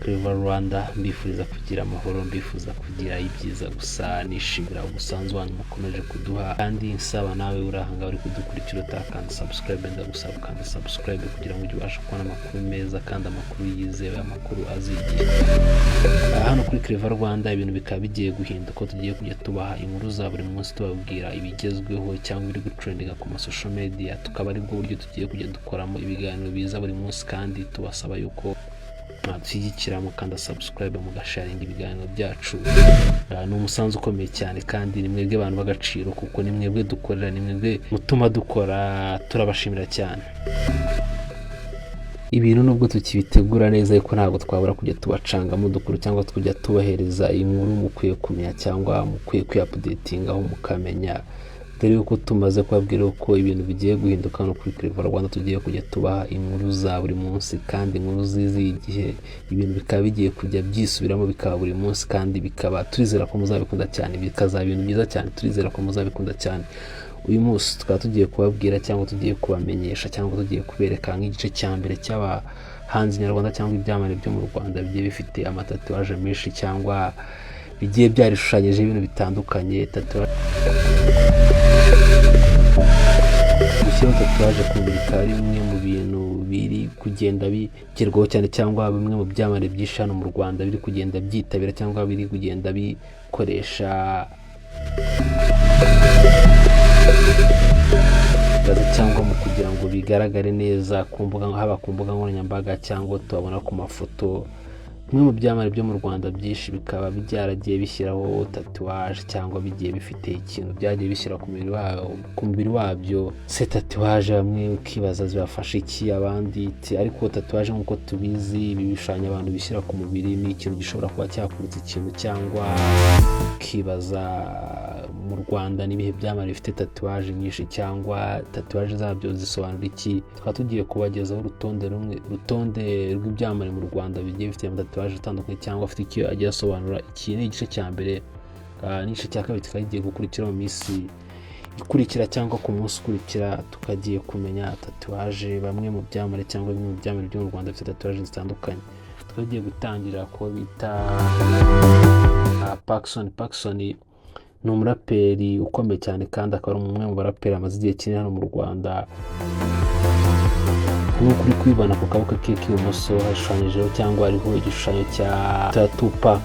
Clever Rwanda, mbifuriza kugira amahoro, mbifuza kugira ibyiza gusa, nishimira umusanzu wanyu mukomeje kuduha, kandi nsaba nawe urahanga uri kudukurikira utakanda subscribe, ndagusaba ukanda subscribe kugira ngo ujye ubasha kubona amakuru meza kandi amakuru yizewe, amakuru azigiye. Hano kuri Clever Rwanda ibintu bikaba bigiye guhinduka, tugiye kujya tubaha inkuru za buri munsi, tubabwira ibigezweho cyangwa ibiri gutrendinga ku social media, tukaba ari bwo buryo tugiye kujya dukoramo ibiganiro biza buri munsi, kandi tubasaba yuko mwadushyigikira mukanda subscribe mugasharinga ibiganiro byacu. Ni umusanzu ukomeye cyane, kandi ni mwebwe abantu b'agaciro, kuko ni mwebwe dukorera, ni mwebwe mutuma dukora, turabashimira cyane. Ibintu nubwo tukibitegura neza ariko ntabwo twabura kujya tubacangamo dukuru, cyangwa tukujya tubahereza inkuru mukwiye kumenya cyangwa mukwiye kwiupdatinga aho mukamenya, dore yuko tumaze kubabwira uko ibintu bigiye guhinduka hano kuri Clever Rwanda. Tugiye kujya tubaha inkuru za buri munsi, kandi inkuru zizi igihe, ibintu bikaba bigiye kujya byisubiramo bikaba buri munsi, kandi bikaba turizera ko muzabikunda cyane, bikazaba ibintu byiza cyane, turizera ko muzabikunda cyane. Uyu munsi tukaba tugiye kubabwira cyangwa tugiye kubamenyesha cyangwa tugiye kubereka nk'igice cya mbere cy'abahanzi nyarwanda cyangwa ibyamamare byo mu Rwanda bigiye bifite amatatuwaje menshi cyangwa bigiye byarishushanyije ibintu bitandukanye. Gushyiraho tatuwaje ku mubiri bikaba ari bimwe mu bintu biri kugenda bigerwaho cyane, cyangwa bimwe mu byamamare byinshi hano mu Rwanda biri kugenda byitabira cyangwa biri kugenda bikoresha cyangwa mu kugira ngo bigaragare neza ku mbuga, haba ku mbuga nkoranyambaga cyangwa tubabona ku mafoto. Bimwe mu byamamare byo mu Rwanda byinshi bikaba byaragiye bishyiraho tatuwaje, cyangwa bigiye bifite ikintu byagiye bishyira ku mubiri wabyo. Se tatuwaje bamwe ukibaza zibafasha iki, abandi ariko tatuwaje nk'uko tubizi, ibi bishushanyo abantu bishyira ku mubiri ni ikintu gishobora kuba cyakurutsa ikintu, cyangwa ukibaza mu Rwanda n'ibihe byamamare bifite tatuwaje nyinshi, cyangwa tatuwaje zabyo zisobanura iki. Tukaba tugiye kubagezaho urutonde rw'ibyamamare mu Rwanda bigiye bifite tatuwaje atandukanye, cyangwa afite icyo agiye asobanura. Iki ni igice cya mbere, n'igice cya kabiri tukaba kigiye gukurikira mu minsi ikurikira cyangwa ku munsi ukurikira, tukagiye kumenya tatuwaje bamwe mu byamamare cyangwa bimwe mu byamamare byo mu Rwanda bifite tatuwaje zitandukanye. Tugiye gutangira ko bita Paxson. Ni umuraperi ukomeye cyane, kandi akaba ari umwe mu baraperi amaze igihe kinini hano mu Rwanda. Nk'uko uri kwibona ku kaboko ke k'ibumoso hashushanyijeho cyangwa hariho igishushanyo cya Tupac.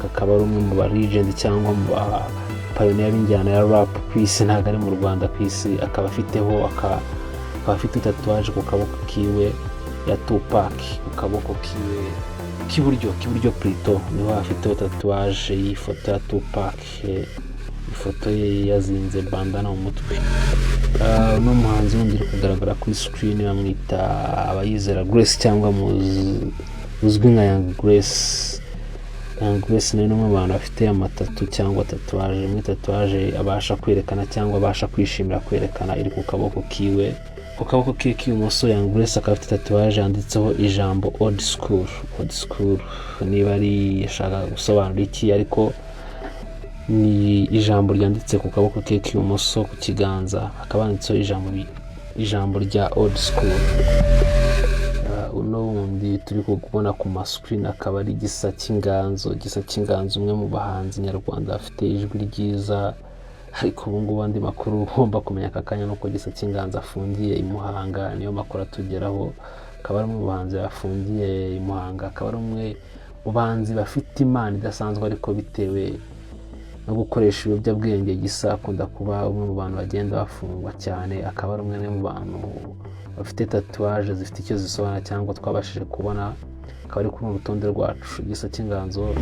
Akaba ari umwe mu ba legend cyangwa mu pioneer b'injyana ya rap ku isi, ntabwo ari mu Rwanda, ku isi. Akaba afite tatuwaje ku kaboko kiwe ya Tupac, ku kaboko kiwe k'iburyo plutôt niho afiteho tatuwaje y'ifoto ya Tupac, ifoto ye yazinze bandana mu mutwe. No muhanzi wundi uri kugaragara kuri screen bamwita Abayizera Grace, cyangwa uzwi nka Young Grace. Young Grace ni umwe mu bantu bafite amatatu cyangwa tatuwaje. Muri tatuwaje abasha kwerekana cyangwa abasha kwishimira kwerekana iri ku kaboko kiwe. Ku kaboko ke k'ibumoso Young Grace akaba afite tatuwaje yanditseho ijambo old school. Niba ari yashaka gusobanura iki, ariko ni ijambo ryanditse ku kaboko ke k'ibumoso ku kiganza, akaba handitseho ijambo rya old school. Uno wundi turi kubona ku screen akaba ari Gisa cy'Inganzo, umwe mu bahanzi nyarwanda afite ijwi ryiza. Ariko ubu ngubu andi makuru ugomba kumenya aka kanya nuko Gisa cy'Inganzo afungiye i Muhanga, niyo makuru atugeraho. Akaba ari umwe mu bahanzi bafungiye i Muhanga, akaba ari umwe mu bahanzi bafite impano idasanzwe, ariko bitewe no gukoresha ibiyobyabwenge Gisa akunda kuba umwe mu bantu bagenda bafungwa cyane. Akaba ari umwe mu bantu bafite tatuwaje zifite icyo zisobanura cyangwa twabashije kubona. Akaba ari kuri urutonde rwacu. Gisa cy'Inganzo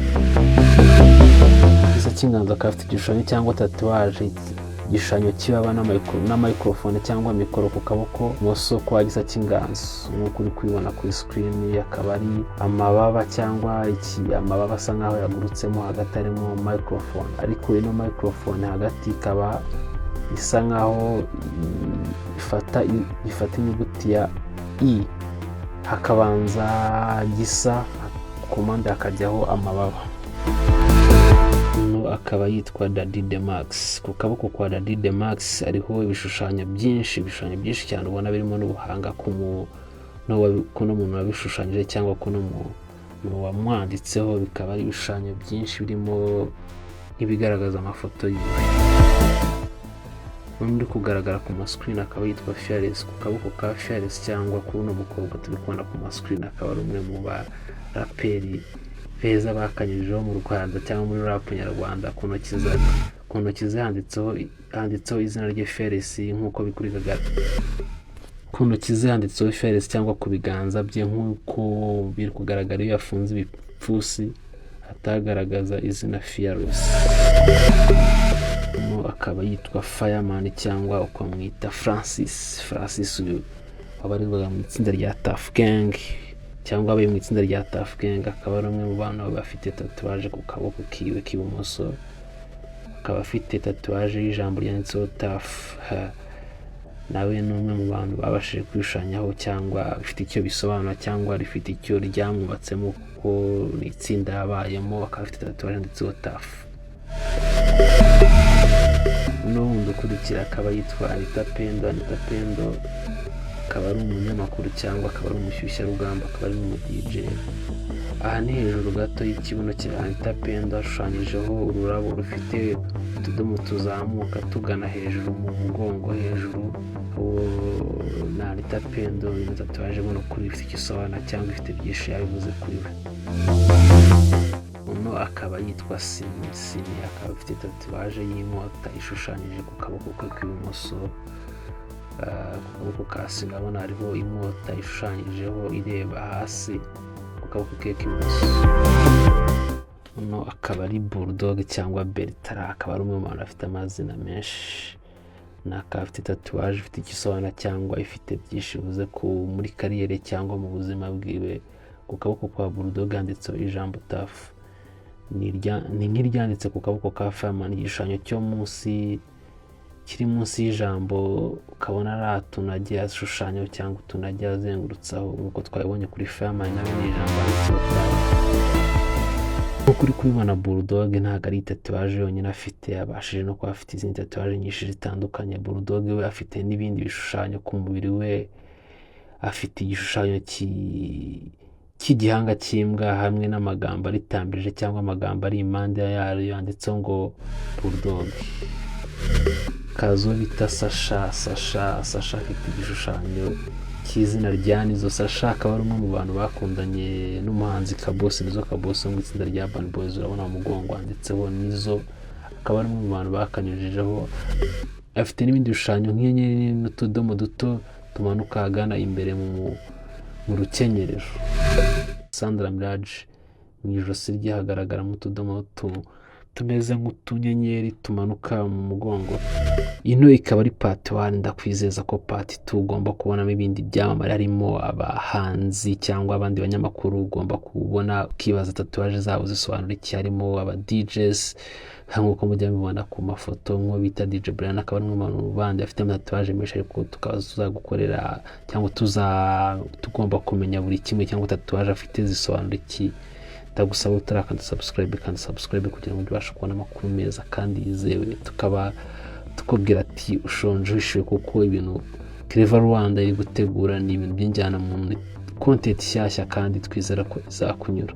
akaba afite igishushanyo cyangwa tatuwaje, igishushanyo kibaba na microphone cyangwa mikoro ku kaboko k'ibumoso kwa Gisa cy'Inganzo. Nk'uko uri kubibona kuri screen, akaba ari amababa cyangwa amababa asa nkaho yagurutsemo, hagati harimo microphone, ariko ino microphone hagati ikaba isa nkaho ifata inyuguti ya I, hakabanza Gisa, ku mpande hakajyaho amababa. Akaba yitwa Daddy De Max. Ku kaboko kwa Daddy De Max ariho ibishushanyo byinshi cyane, ubona birimo n'ubuhanga kuno muntu wabishushanyije, cyangwa kuno wamwanditseho, bikaba ari ibishushanyo byinshi birimo nk'ibigaragaza amafoto yiwe. Undi kugaragara ku screen akaba yitwa Fearless. Ku kaboko ka Fearless cyangwa kuri uno mukobwa turi kubona ku screen akaba ari umwe mu baraperi beza bakanyujijeho mu Rwanda cyangwa muri rap nyarwanda. Ku ntoki ze handitseho izina rye Fearless nk'uko bikurikira. Ku ntoki ze handitseho Fearless cyangwa ku biganza bye nk'uko biri kugaragara iyo yafunze ibipfusi atagaragaza izina Fearless. Akaba yitwa Fireman cyangwa ukamwita Francis uyu abarizwaga mu itsinda rya Tuff Gang cyangwa abaye mu itsinda rya Tuff Gang. Akaba ari umwe mu bantu bafite tatuwaje ku kaboko kiwe k'ibumoso, akaba afite tatuwaje y'ijambo ryanditseho Tuff. Nawe ni umwe mu bantu babashije kwishushanyaho cyangwa bifite icyo bisobanura cyangwa rifite icyo ryamwubatsemo kuko ni itsinda yabayemo. Akaba afite tatuwaje yanditseho Tuff. N'undi ukurikira akaba yitwa Anita Pendo. Anita Pendo akaba ari umunyamakuru cyangwa akaba ari umushyushyarugamba, akaba ari n'umu DJ. Aha ni hejuru gato y'ikibuno cya Anita Pendo hashushanyijeho ururabo rufite utudomo tuzamuka tugana hejuru mu mugongo hejuru. Na Anita Pendo iyo tatuwaje ubona kuri ifite igisobanuro cyangwa ifite byinshi yabivuze kuri we. Uno akaba yitwa Simi akaba afite tatuwaje y'inkota ishushanyije ku kaboko ke k'ibumoso. Ku kaboko ka Simi urabona hariho inkota ishushanyijeho ireba hasi ku kaboko ke k'ibumoso. Uno akaba ari Bulldog cyangwa Bertrand, akaba ari umwe mu bantu afite amazina menshi. Akaba afite tatuwaje ifite igisobanuro cyangwa ifite byinshi bivuze muri kariyeri cyangwa mu buzima bwiwe. Ku kaboko kwa Bulldog handitseho ijambo Tuff. Ni nk'iryanditse ku kaboko ka Fireman. Igishushanyo cyo munsi kiri munsi y'ijambo ukabona ari utuntu agiye ashushanyaho cyangwa utuntu agiye azengurutsaho nk'uko twabibonye kuri Fireman nawe ni ijambo handitseho Tuff. Nk'uko uri kubibona Bulldog ntabwo ari tatuwaje yonyine afite, abashije no kuba afite izindi tatuwaje nyinshi zitandukanye. Bulldog we afite n'ibindi bishushanyo ku mubiri we. Afite igishushanyo cy'igihanga cy'imbwa hamwe n'amagambo aritambirije cyangwa amagambo ari impande yayo yanditseho ngo Bulldog. Kazo bita Sasha afite igishushanyo cy'izina rya Nizo. Sasha akaba ari umwe mu bantu bakundanye n'umuhanzi Kabosi wo mu itsinda rya Urban Boys. Urabona mu mugongo handitseho Nizo, akaba ari umwe mu bantu bakanyujijeho. Afite n'ibindi bishushanyo nk'inyenyeri n'utudomo duto tumanuka ahagana imbere mu rukenyerero. Sandra Miraj mu ijosi rye hagaragaramo utudomo tumeze nk'utunyenyeri tumanuka mu mugongo. Ino ikaba ari part 1. Ndakwizeza ko part 2 ugomba kubonamo ibindi byamamare harimo abahanzi cyangwa abandi banyamakuru ugomba kubona ukibaza tatuwaje zabo zisobanura iki. Harimo aba DJs nk'uko mujya mubibona ku mafoto nk'uwo bita DJ Brian, akaba ari umwe mu bantu bandi afite tatuwaje menshi ariko tuzagukorera cyangwa tugomba kumenya buri kimwe cyangwa tatuwaje afite zisobanura iki. Ndagusaba utarakanda subscribe kugira ngo ubashe kubona amakuru meza kandi yizewe. Tukaba tukubwira ati ushonje wishyuye kuko ibintu Clever Rwanda iri gutegura ni ibintu by'injyana mu content nshyashya kandi twizera ko izakunyura.